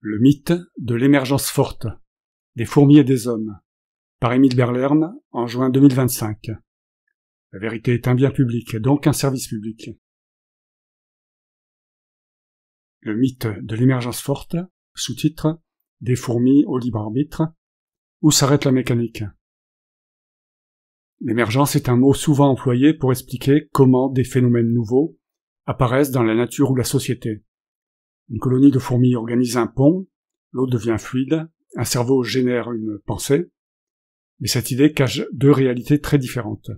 Le mythe de l'émergence forte, des fourmis et des hommes, par Émile Berlerme, en juin 2025. La vérité est un bien public, donc un service public. Le mythe de l'émergence forte, sous-titre, des fourmis au libre arbitre, où s'arrête la mécanique. L'émergence est un mot souvent employé pour expliquer comment des phénomènes nouveaux apparaissent dans la nature ou la société. Une colonie de fourmis organise un pont, l'eau devient fluide, un cerveau génère une pensée, mais cette idée cache deux réalités très différentes.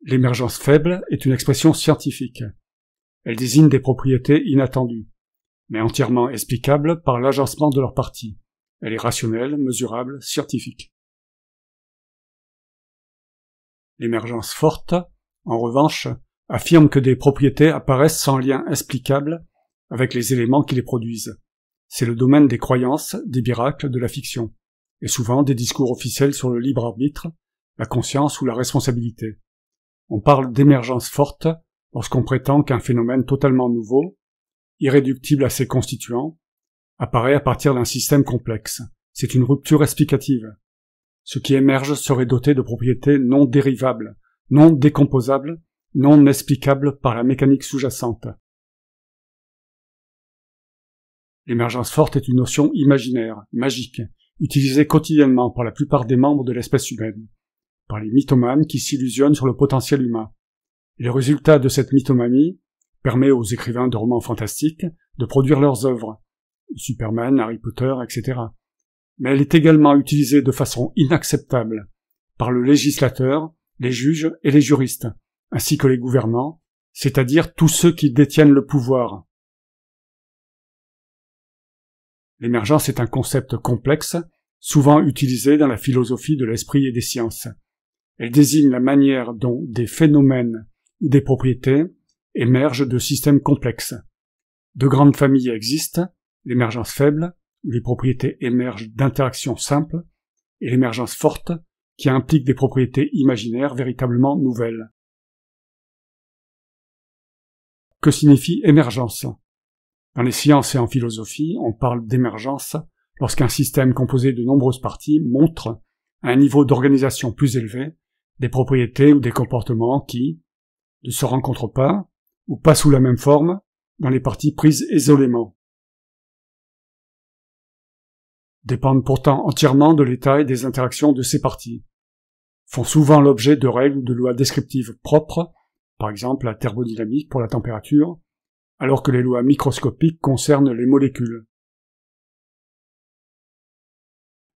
L'émergence faible est une expression scientifique. Elle désigne des propriétés inattendues, mais entièrement explicables par l'agencement de leurs parties. Elle est rationnelle, mesurable, scientifique. L'émergence forte, en revanche, affirme que des propriétés apparaissent sans lien explicable avec les éléments qui les produisent. C'est le domaine des croyances, des miracles, de la fiction, et souvent des discours officiels sur le libre arbitre, la conscience ou la responsabilité. On parle d'émergence forte lorsqu'on prétend qu'un phénomène totalement nouveau, irréductible à ses constituants, apparaît à partir d'un système complexe. C'est une rupture explicative. Ce qui émerge serait doté de propriétés non dérivables, non décomposables, non explicables par la mécanique sous-jacente. L'émergence forte est une notion imaginaire, magique, utilisée quotidiennement par la plupart des membres de l'espèce humaine, par les mythomanes qui s'illusionnent sur le potentiel humain. Et le résultat de cette mythomanie permet aux écrivains de romans fantastiques de produire leurs œuvres, Superman, Harry Potter, etc. Mais elle est également utilisée de façon inacceptable par le législateur, les juges et les juristes, ainsi que les gouvernants, c'est-à-dire tous ceux qui détiennent le pouvoir. L'émergence est un concept complexe, souvent utilisé dans la philosophie de l'esprit et des sciences. Elle désigne la manière dont des phénomènes ou des propriétés émergent de systèmes complexes. De grandes familles existent, l'émergence faible, où les propriétés émergent d'interactions simples, et l'émergence forte, qui implique des propriétés imaginaires véritablement nouvelles. Que signifie émergence ? Dans les sciences et en philosophie, on parle d'émergence lorsqu'un système composé de nombreuses parties montre, à un niveau d'organisation plus élevé, des propriétés ou des comportements qui ne se rencontrent pas, ou pas sous la même forme, dans les parties prises isolément. Dépendent pourtant entièrement de l'état et des interactions de ces parties, font souvent l'objet de règles ou de lois descriptives propres, par exemple la thermodynamique pour la température, alors que les lois microscopiques concernent les molécules.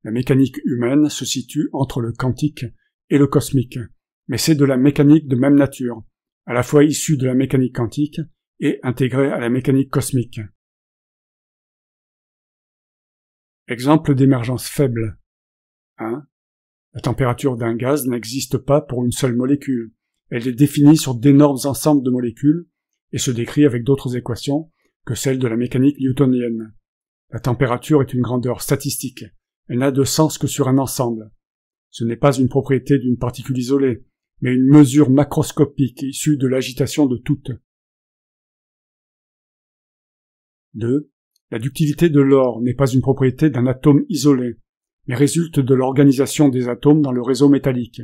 La mécanique humaine se situe entre le quantique et le cosmique, mais c'est de la mécanique de même nature, à la fois issue de la mécanique quantique et intégrée à la mécanique cosmique. Exemple d'émergence faible. 1. La température d'un gaz n'existe pas pour une seule molécule. Elle est définie sur d'énormes ensembles de molécules et se décrit avec d'autres équations que celles de la mécanique newtonienne. La température est une grandeur statistique. Elle n'a de sens que sur un ensemble. Ce n'est pas une propriété d'une particule isolée, mais une mesure macroscopique issue de l'agitation de toutes. 2. La ductilité de l'or n'est pas une propriété d'un atome isolé, mais résulte de l'organisation des atomes dans le réseau métallique.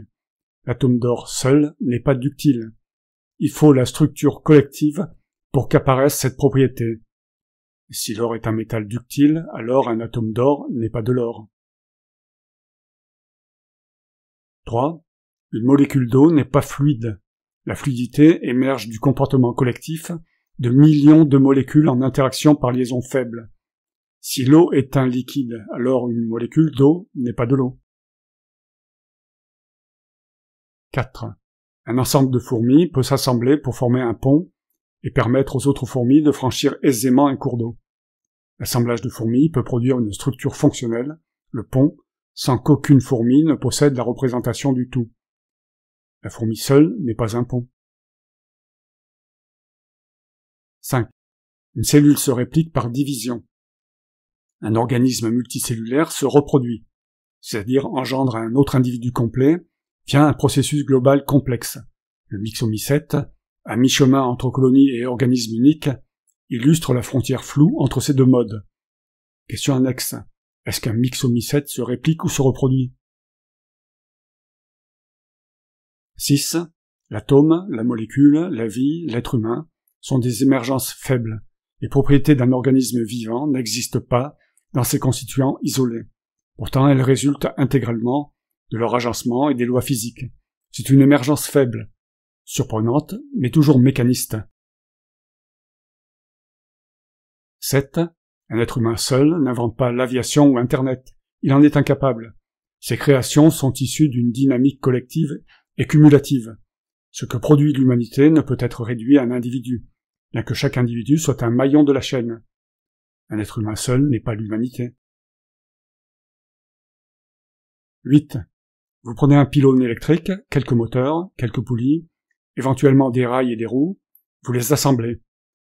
L'atome d'or seul n'est pas ductile. Il faut la structure collective pour qu'apparaisse cette propriété. Si l'or est un métal ductile, alors un atome d'or n'est pas de l'or. 3. Une molécule d'eau n'est pas fluide. La fluidité émerge du comportement collectif de millions de molécules en interaction par liaison faible. Si l'eau est un liquide, alors une molécule d'eau n'est pas de l'eau. 4. Un ensemble de fourmis peut s'assembler pour former un pont et permettre aux autres fourmis de franchir aisément un cours d'eau. L'assemblage de fourmis peut produire une structure fonctionnelle, le pont, sans qu'aucune fourmi ne possède la représentation du tout. La fourmi seule n'est pas un pont. 5. Une cellule se réplique par division. Un organisme multicellulaire se reproduit, c'est-à-dire engendre un autre individu complet via un processus global complexe. Le mixomycète, à mi-chemin entre colonie et organisme unique, illustre la frontière floue entre ces deux modes. Question annexe. Est-ce qu'un myxomycète se réplique ou se reproduit? 6. L'atome, la molécule, la vie, l'être humain sont des émergences faibles. Les propriétés d'un organisme vivant n'existent pas dans ses constituants isolés. Pourtant, elles résultent intégralement de leur agencement et des lois physiques. C'est une émergence faible, surprenante, mais toujours mécaniste. 7. Un être humain seul n'invente pas l'aviation ou Internet. Il en est incapable. Ses créations sont issues d'une dynamique collective et cumulative. Ce que produit l'humanité ne peut être réduit à un individu, bien que chaque individu soit un maillon de la chaîne. Un être humain seul n'est pas l'humanité. 8. Vous prenez un pylône électrique, quelques moteurs, quelques poulies, éventuellement des rails et des roues, vous les assemblez,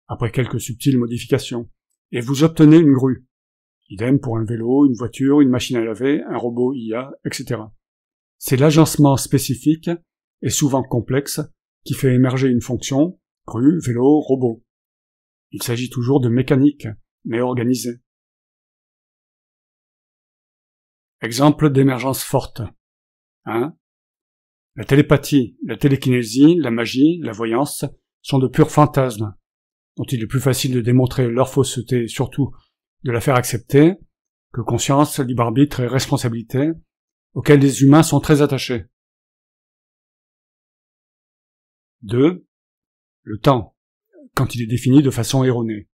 après quelques subtiles modifications, et vous obtenez une grue. Idem pour un vélo, une voiture, une machine à laver, un robot IA, etc. C'est l'agencement spécifique, et souvent complexe, qui fait émerger une fonction, grue, vélo, robot. Il s'agit toujours de mécanique, mais organisée. Exemple d'émergence forte. 1. La télépathie, la télékinésie, la magie, la voyance sont de purs fantasmes, dont il est plus facile de démontrer leur fausseté et surtout de la faire accepter que conscience, libre arbitre et responsabilité, auxquels les humains sont très attachés. 2. Le temps, quand il est défini de façon erronée.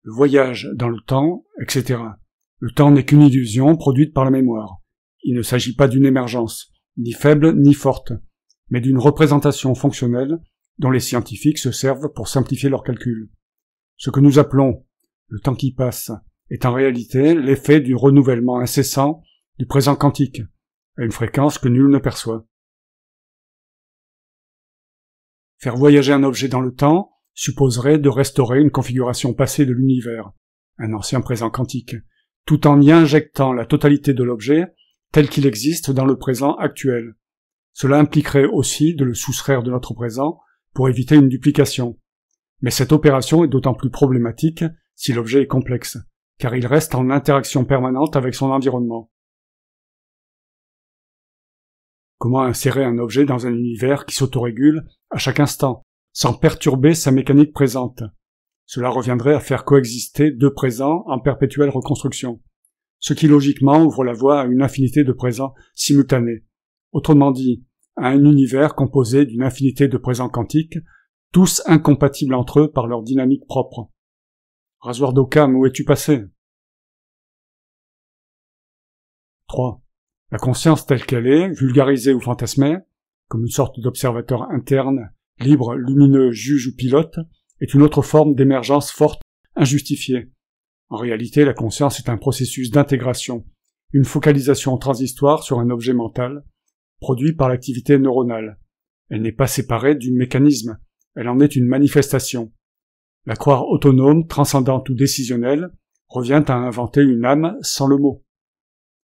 Le voyage dans le temps, etc. Le temps n'est qu'une illusion produite par la mémoire. Il ne s'agit pas d'une émergence, ni faible ni forte, mais d'une représentation fonctionnelle dont les scientifiques se servent pour simplifier leurs calculs. Ce que nous appelons le temps qui passe est en réalité l'effet du renouvellement incessant du présent quantique, à une fréquence que nul ne perçoit. Faire voyager un objet dans le temps supposerait de restaurer une configuration passée de l'univers, un ancien présent quantique, tout en y injectant la totalité de l'objet tel qu'il existe dans le présent actuel. Cela impliquerait aussi de le soustraire de notre présent pour éviter une duplication. Mais cette opération est d'autant plus problématique si l'objet est complexe, car il reste en interaction permanente avec son environnement. Comment insérer un objet dans un univers qui s'autorégule à chaque instant, sans perturber sa mécanique présente? Cela reviendrait à faire coexister deux présents en perpétuelle reconstruction, ce qui logiquement ouvre la voie à une infinité de présents simultanés. Autrement dit, à un univers composé d'une infinité de présents quantiques, tous incompatibles entre eux par leur dynamique propre. Rasoir d'Occam, où es-tu passé? 3. La conscience telle qu'elle est, vulgarisée ou fantasmée, comme une sorte d'observateur interne, libre, lumineux, juge ou pilote, est une autre forme d'émergence forte, injustifiée. En réalité, la conscience est un processus d'intégration, une focalisation transistoire sur un objet mental, produit par l'activité neuronale. Elle n'est pas séparée du mécanisme, elle en est une manifestation. La croire autonome, transcendante ou décisionnelle revient à inventer une âme sans le mot.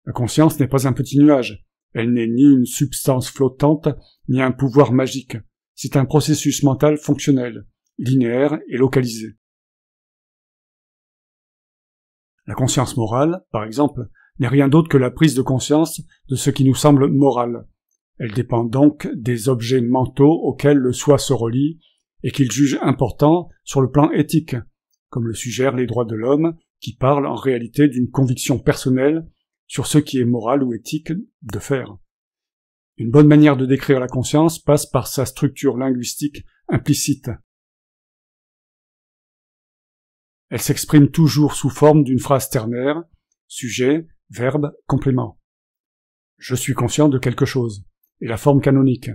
La conscience n'est pas un petit nuage, elle n'est ni une substance flottante, ni un pouvoir magique. C'est un processus mental fonctionnel, linéaire et localisé. La conscience morale, par exemple, n'est rien d'autre que la prise de conscience de ce qui nous semble moral. Elle dépend donc des objets mentaux auxquels le soi se relie et qu'il juge importants sur le plan éthique, comme le suggèrent les droits de l'homme, qui parlent en réalité d'une conviction personnelle sur ce qui est moral ou éthique de faire. Une bonne manière de décrire la conscience passe par sa structure linguistique implicite. Elle s'exprime toujours sous forme d'une phrase ternaire, sujet, verbe, complément. Je suis conscient de quelque chose, et la forme canonique.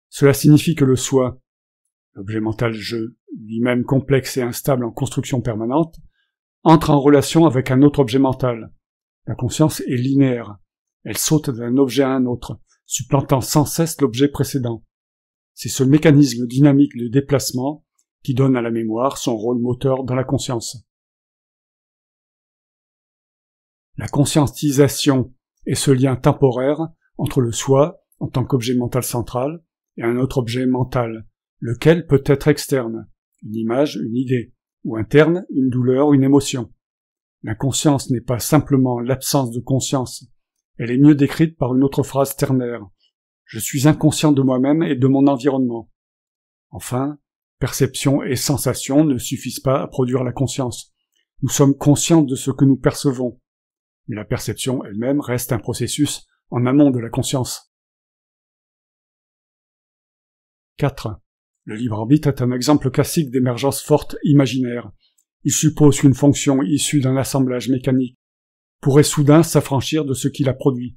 Cela signifie que le soi, l'objet mental je, lui-même complexe et instable en construction permanente, entre en relation avec un autre objet mental. La conscience est linéaire. Elle saute d'un objet à un autre, supplantant sans cesse l'objet précédent. C'est ce mécanisme dynamique de déplacement qui donne à la mémoire son rôle moteur dans la conscience. La conscientisation est ce lien temporaire entre le soi, en tant qu'objet mental central, et un autre objet mental, lequel peut être externe, une image, une idée, ou interne, une douleur, une émotion. L'inconscience n'est pas simplement l'absence de conscience, elle est mieux décrite par une autre phrase ternaire. Je suis inconscient de moi-même et de mon environnement. Enfin, perception et sensation ne suffisent pas à produire la conscience. Nous sommes conscients de ce que nous percevons, mais la perception elle-même reste un processus en amont de la conscience. 4. Le libre arbitre est un exemple classique d'émergence forte imaginaire. Il suppose qu'une fonction issue d'un assemblage mécanique pourrait soudain s'affranchir de ce qui l'a produit.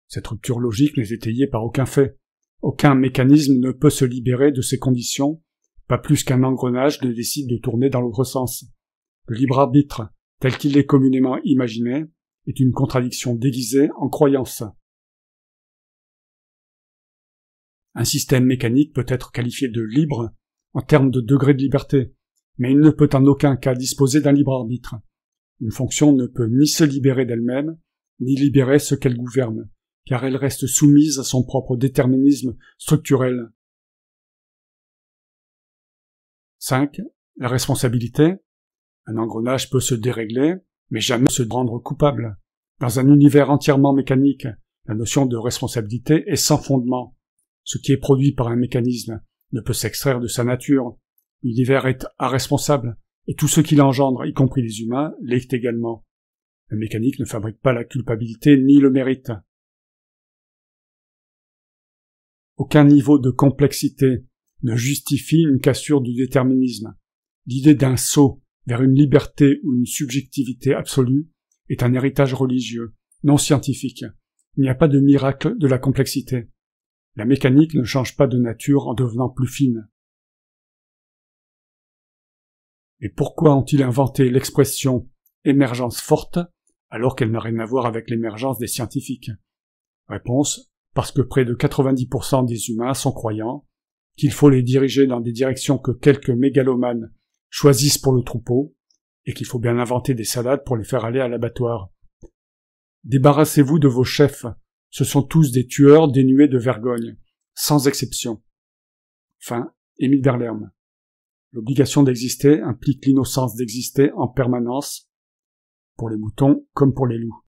Cette rupture logique n'est étayée par aucun fait. Aucun mécanisme ne peut se libérer de ces conditions, pas plus qu'un engrenage ne décide de tourner dans l'autre sens. Le libre arbitre, tel qu'il est communément imaginé, est une contradiction déguisée en croyance. Un système mécanique peut être qualifié de libre en termes de degré de liberté, mais il ne peut en aucun cas disposer d'un libre arbitre. Une fonction ne peut ni se libérer d'elle-même, ni libérer ce qu'elle gouverne, car elle reste soumise à son propre déterminisme structurel. 5. La responsabilité. Un engrenage peut se dérégler, mais jamais se rendre coupable. Dans un univers entièrement mécanique, la notion de responsabilité est sans fondement. Ce qui est produit par un mécanisme ne peut s'extraire de sa nature. L'univers est irresponsable, et tout ce qui l'engendre, y compris les humains, l'est également. La mécanique ne fabrique pas la culpabilité ni le mérite. Aucun niveau de complexité ne justifie une cassure du déterminisme. L'idée d'un saut vers une liberté ou une subjectivité absolue est un héritage religieux, non scientifique. Il n'y a pas de miracle de la complexité. La mécanique ne change pas de nature en devenant plus fine. Et pourquoi ont-ils inventé l'expression « émergence forte » alors qu'elle n'a rien à voir avec l'émergence des scientifiques? Réponse, parce que près de 90% des humains sont croyants, qu'il faut les diriger dans des directions que quelques mégalomanes choisissent pour le troupeau, et qu'il faut bien inventer des salades pour les faire aller à l'abattoir. Débarrassez-vous de vos chefs, ce sont tous des tueurs dénués de vergogne, sans exception. Fin, Émile Derlerme. L'obligation d'exister implique l'innocence d'exister en permanence, pour les moutons comme pour les loups.